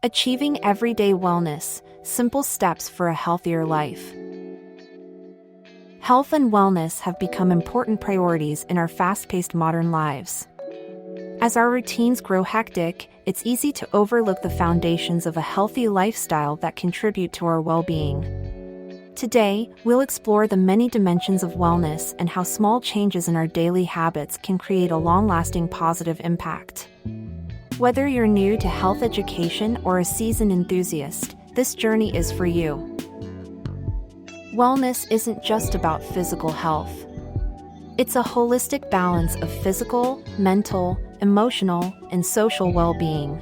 Achieving everyday wellness, simple steps for a healthier life. Health and wellness have become important priorities in our fast-paced modern lives. As our routines grow hectic, it's easy to overlook the foundations of a healthy lifestyle that contribute to our well-being. Today, we'll explore the many dimensions of wellness and how small changes in our daily habits can create a long-lasting positive impact. Whether you're new to health education or a seasoned enthusiast, this journey is for you. Wellness isn't just about physical health. It's a holistic balance of physical, mental, emotional, and social well-being.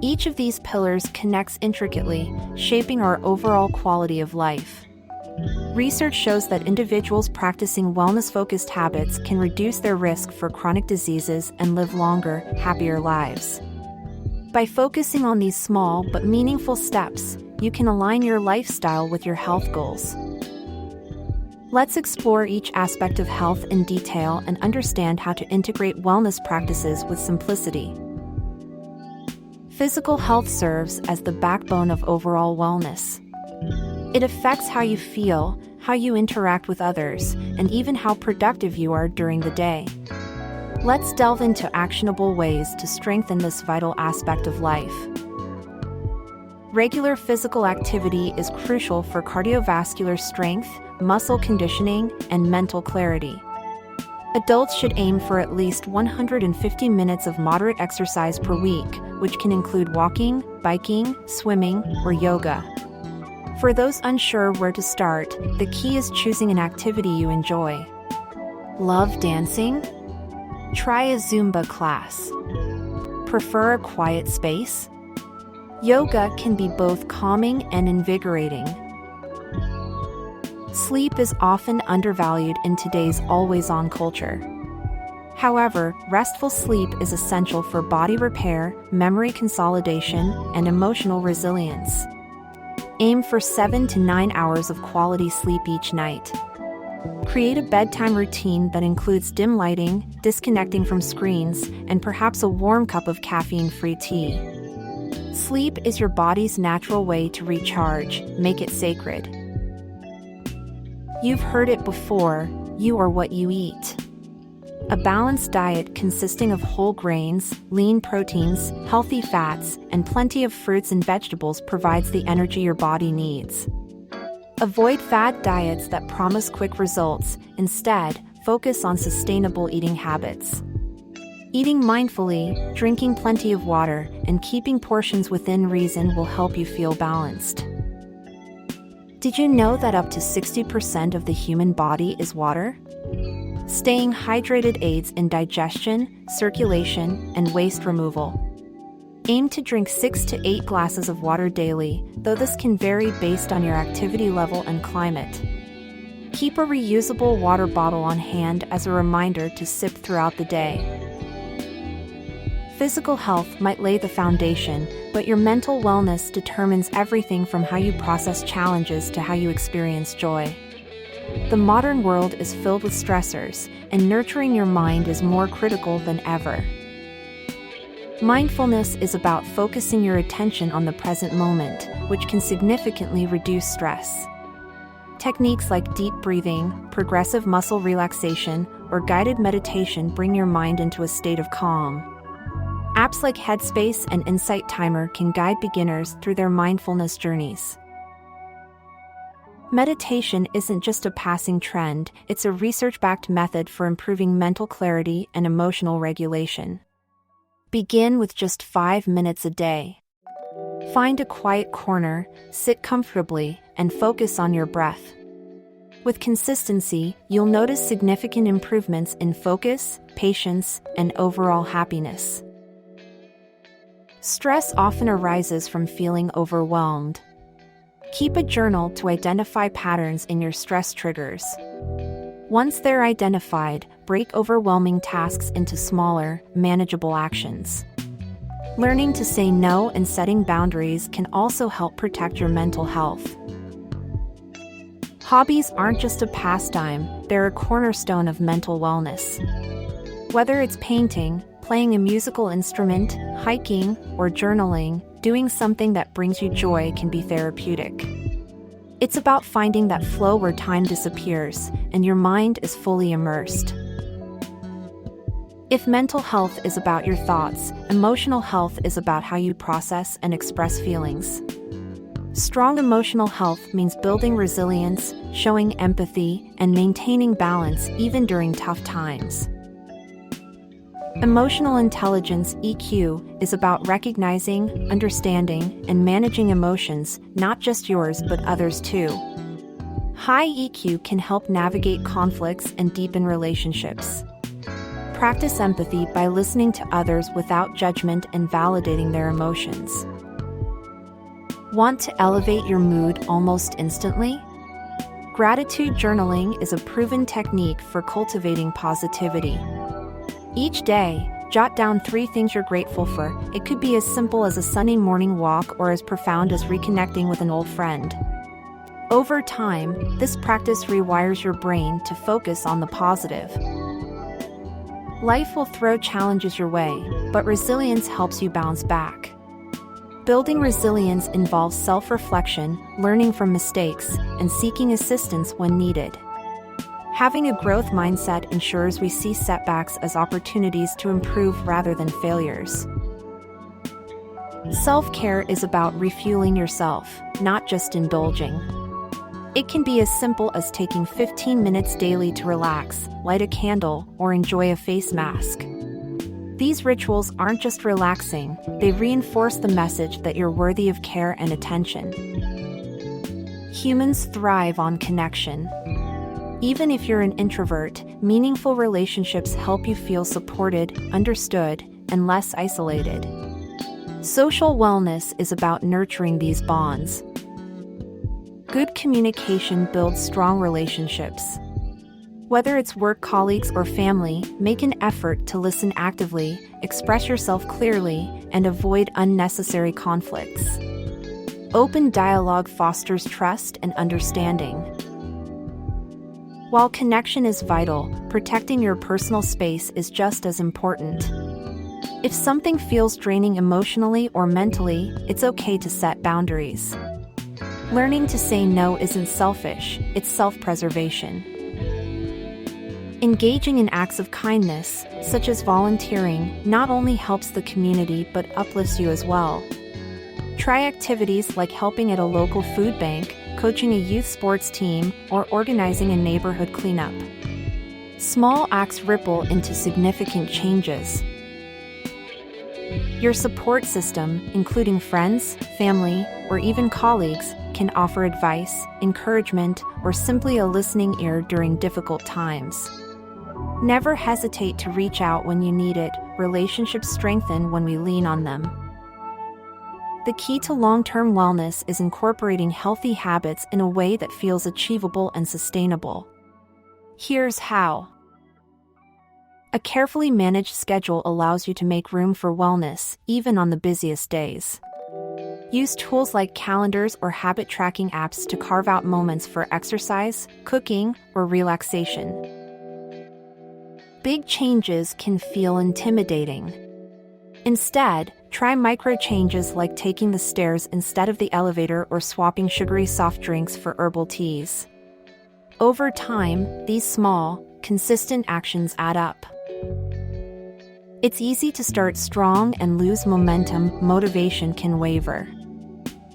Each of these pillars connects intricately, shaping our overall quality of life. Research shows that individuals practicing wellness-focused habits can reduce their risk for chronic diseases and live longer, happier lives. By focusing on these small but meaningful steps, you can align your lifestyle with your health goals. Let's explore each aspect of health in detail and understand how to integrate wellness practices with simplicity. Physical health serves as the backbone of overall wellness. It affects how you feel, how you interact with others, and even how productive you are during the day. Let's delve into actionable ways to strengthen this vital aspect of life. Regular physical activity is crucial for cardiovascular strength, muscle conditioning, and mental clarity. Adults should aim for at least 150 minutes of moderate exercise per week, which can include walking, biking, swimming, or yoga. For those unsure where to start, the key is choosing an activity you enjoy. Love dancing? Try a Zumba class. Prefer a quiet space? Yoga can be both calming and invigorating. Sleep is often undervalued in today's always-on culture. However, restful sleep is essential for body repair, memory consolidation, and emotional resilience. Aim for 7 to 9 hours of quality sleep each night. Create a bedtime routine that includes dim lighting, disconnecting from screens, and perhaps a warm cup of caffeine-free tea. Sleep is your body's natural way to recharge. Make it sacred. You've heard it before, you are what you eat. A balanced diet consisting of whole grains, lean proteins, healthy fats, and plenty of fruits and vegetables provides the energy your body needs. Avoid fad diets that promise quick results. Instead, focus on sustainable eating habits. Eating mindfully, drinking plenty of water, and keeping portions within reason will help you feel balanced. Did you know that up to 60% of the human body is water? Staying hydrated aids in digestion, circulation, and waste removal. Aim to drink 6 to 8 glasses of water daily, though this can vary based on your activity level and climate. Keep a reusable water bottle on hand as a reminder to sip throughout the day. Physical health might lay the foundation, but your mental wellness determines everything from how you process challenges to how you experience joy. The modern world is filled with stressors, and nurturing your mind is more critical than ever. Mindfulness is about focusing your attention on the present moment, which can significantly reduce stress. Techniques like deep breathing, progressive muscle relaxation, or guided meditation bring your mind into a state of calm. Apps like Headspace and Insight Timer can guide beginners through their mindfulness journeys. Meditation isn't just a passing trend, it's a research-backed method for improving mental clarity and emotional regulation. Begin with just 5 minutes a day. Find a quiet corner, sit comfortably, and focus on your breath. With consistency, you'll notice significant improvements in focus, patience, and overall happiness. Stress often arises from feeling overwhelmed. Keep a journal to identify patterns in your stress triggers. Once they're identified, break overwhelming tasks into smaller, manageable actions. Learning to say no and setting boundaries can also help protect your mental health. Hobbies aren't just a pastime, they're a cornerstone of mental wellness. Whether it's painting, playing a musical instrument, hiking, or journaling, doing something that brings you joy can be therapeutic. It's about finding that flow where time disappears and your mind is fully immersed. If mental health is about your thoughts, emotional health is about how you process and express feelings. Strong emotional health means building resilience, showing empathy, and maintaining balance even during tough times. Emotional intelligence (EQ) is about recognizing, understanding, and managing emotions, not just yours but others too. High EQ can help navigate conflicts and deepen relationships. Practice empathy by listening to others without judgment and validating their emotions. Want to elevate your mood almost instantly? Gratitude journaling is a proven technique for cultivating positivity. Each day, jot down 3 things you're grateful for. It could be as simple as a sunny morning walk or as profound as reconnecting with an old friend. Over time, this practice rewires your brain to focus on the positive. Life will throw challenges your way, but resilience helps you bounce back. Building resilience involves self-reflection, learning from mistakes, and seeking assistance when needed. Having a growth mindset ensures we see setbacks as opportunities to improve rather than failures. Self-care is about refueling yourself, not just indulging. It can be as simple as taking 15 minutes daily to relax, light a candle, or enjoy a face mask. These rituals aren't just relaxing, they reinforce the message that you're worthy of care and attention. Humans thrive on connection. Even if you're an introvert, meaningful relationships help you feel supported, understood, and less isolated. Social wellness is about nurturing these bonds. Good communication builds strong relationships. Whether it's work colleagues or family, make an effort to listen actively, express yourself clearly, and avoid unnecessary conflicts. Open dialogue fosters trust and understanding. While connection is vital, protecting your personal space is just as important. If something feels draining emotionally or mentally, it's okay to set boundaries. Learning to say no isn't selfish, it's self-preservation. Engaging in acts of kindness, such as volunteering, not only helps the community but uplifts you as well. Try activities like helping at a local food bank, coaching a youth sports team, or organizing a neighborhood cleanup. Small acts ripple into significant changes. Your support system, including friends, family, or even colleagues, can offer advice, encouragement, or simply a listening ear during difficult times. Never hesitate to reach out when you need it. Relationships strengthen when we lean on them. The key to long-term wellness is incorporating healthy habits in a way that feels achievable and sustainable. Here's how. A carefully managed schedule allows you to make room for wellness, even on the busiest days. Use tools like calendars or habit tracking apps to carve out moments for exercise, cooking, or relaxation. Big changes can feel intimidating. Instead, try micro changes like taking the stairs instead of the elevator or swapping sugary soft drinks for herbal teas. Over time, these small, consistent actions add up. It's easy to start strong and lose momentum. Motivation can waver.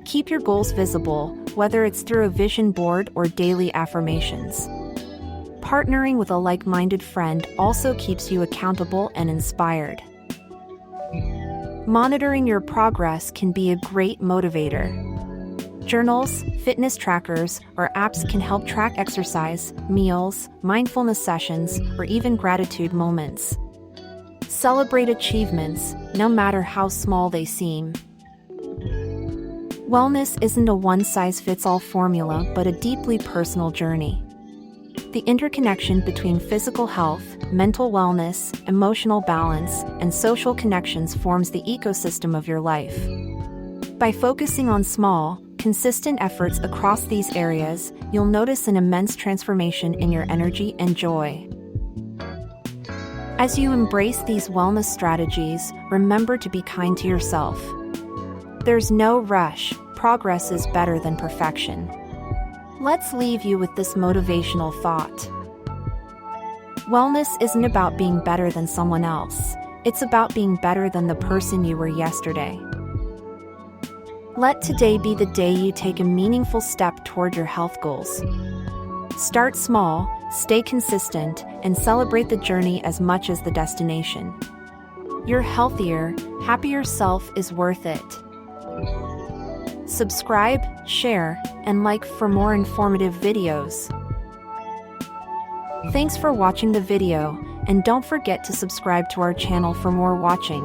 Keep your goals visible, whether it's through a vision board or daily affirmations. Partnering with a like-minded friend also keeps you accountable and inspired. Monitoring your progress can be a great motivator. Journals, fitness trackers, or apps can help track exercise, meals, mindfulness sessions, or even gratitude moments. Celebrate achievements, no matter how small they seem. Wellness isn't a one-size-fits-all formula, but a deeply personal journey. The interconnection between physical health, mental wellness, emotional balance, and social connections forms the ecosystem of your life. By focusing on small, consistent efforts across these areas, you'll notice an immense transformation in your energy and joy. As you embrace these wellness strategies, remember to be kind to yourself. There's no rush, progress is better than perfection. Let's leave you with this motivational thought. Wellness isn't about being better than someone else, it's about being better than the person you were yesterday. Let today be the day you take a meaningful step toward your health goals. Start small, stay consistent, and celebrate the journey as much as the destination. Your healthier, happier self is worth it. Subscribe, share, and like for more informative videos. Thanks for watching the video, and don't forget to subscribe to our channel for more watching.